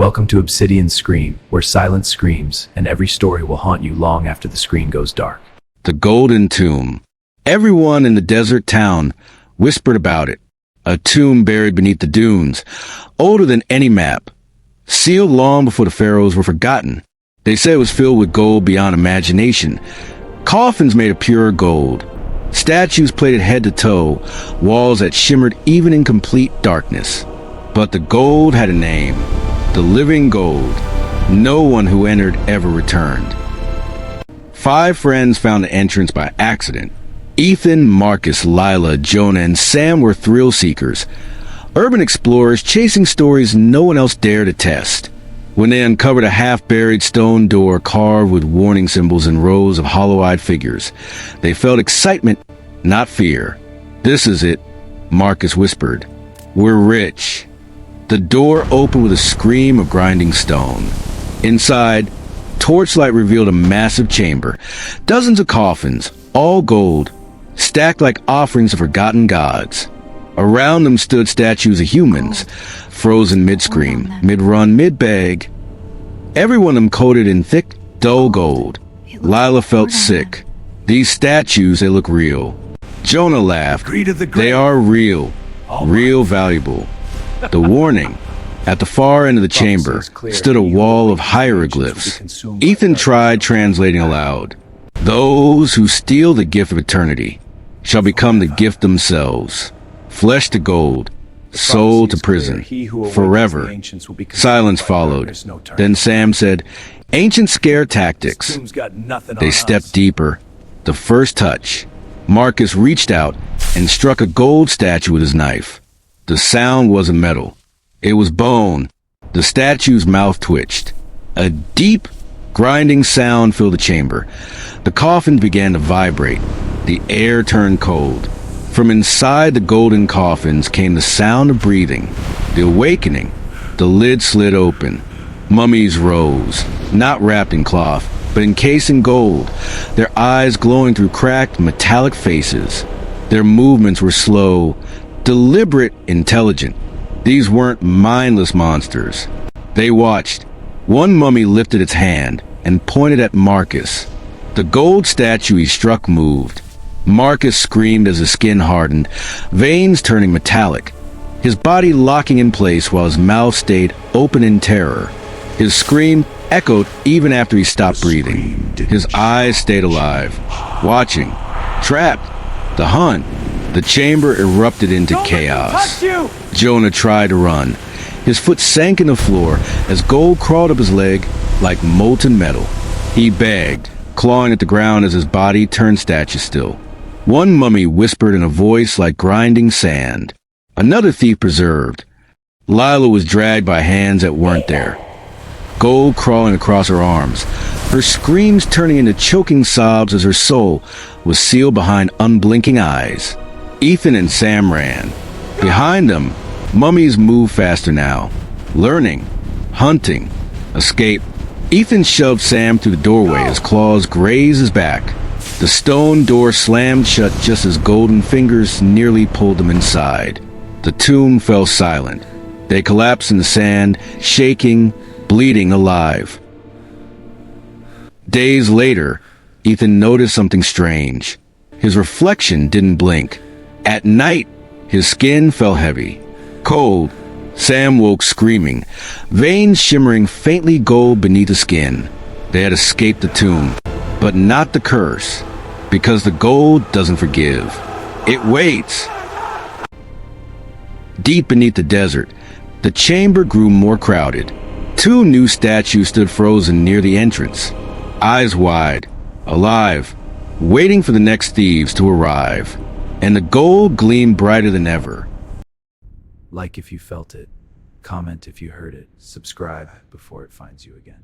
Welcome to Obsidian Scream, where silence screams, and every story will haunt you long after the screen goes dark. The Golden Tomb. Everyone in the desert town whispered about it. A tomb buried beneath the dunes, older than any map, sealed long before the pharaohs were forgotten. They said it was filled with gold beyond imagination. Coffins made of pure gold. Statues plated head to toe, walls that shimmered even in complete darkness. But the gold had a name. The living gold. No one who entered ever returned. 5 friends found the entrance by accident. Ethan, Marcus, Lila, Jonah, and Sam were thrill seekers. Urban explorers chasing stories no one else dared to test. When they uncovered a half-buried stone door carved with warning symbols and rows of hollow-eyed figures, they felt excitement, not fear. "This is it," Marcus whispered. "We're rich." The door opened with a scream of grinding stone. Inside, torchlight revealed a massive chamber. Dozens of coffins, all gold, stacked like offerings of forgotten gods. Around them stood statues of humans, frozen mid-scream, mid-run, mid-bag. Every one of them coated in thick, dull gold. Lila felt sick. These statues, they look real. Jonah laughed. They are real. Real valuable. The warning. At the far end of the chamber stood a wall of hieroglyphs. Ethan tried translating aloud. "Those who steal the gift of eternity shall become the gift themselves. Flesh to gold, soul to prison, forever." Silence followed. Then Sam said, "Ancient scare tactics." They stepped deeper. The first touch. Marcus reached out and struck a gold statue with his knife. The sound wasn't metal. It was bone. The statue's mouth twitched. A deep, grinding sound filled the chamber. The coffin began to vibrate. The air turned cold. From inside the golden coffins came the sound of breathing. The awakening. The lid slid open. Mummies rose, not wrapped in cloth, but encased in gold, their eyes glowing through cracked, metallic faces. Their movements were slow, deliberate, intelligent. These weren't mindless monsters. They watched. One mummy lifted its hand and pointed at Marcus. The gold statue he struck moved. Marcus screamed as his skin hardened, veins turning metallic, his body locking in place while his mouth stayed open in terror. His scream echoed even after he stopped breathing. His eyes stayed alive, watching, trapped. The hunt. The chamber erupted into chaos. Jonah tried to run. His foot sank in the floor as gold crawled up his leg like molten metal. He begged, clawing at the ground as his body turned statue still. One mummy whispered in a voice like grinding sand. Another thief preserved. Lila was dragged by hands that weren't there. Gold crawling across her arms, her screams turning into choking sobs as her soul was sealed behind unblinking eyes. Ethan and Sam ran. Behind them, mummies moved faster now. Learning, hunting, escape. Ethan shoved Sam through the doorway as claws grazed his back. The stone door slammed shut just as golden fingers nearly pulled them inside. The tomb fell silent. They collapsed in the sand, shaking, bleeding alive. Days later, Ethan noticed something strange. His reflection didn't blink. At night, his skin felt heavy, cold. Sam woke screaming, veins shimmering faintly gold beneath the skin. They had escaped the tomb, but not the curse, because the gold doesn't forgive. It waits. Deep beneath the desert, the chamber grew more crowded. 2 new statues stood frozen near the entrance, eyes wide, alive, waiting for the next thieves to arrive. And the gold gleamed brighter than ever. Like if you felt it, comment if you heard it, subscribe before it finds you again.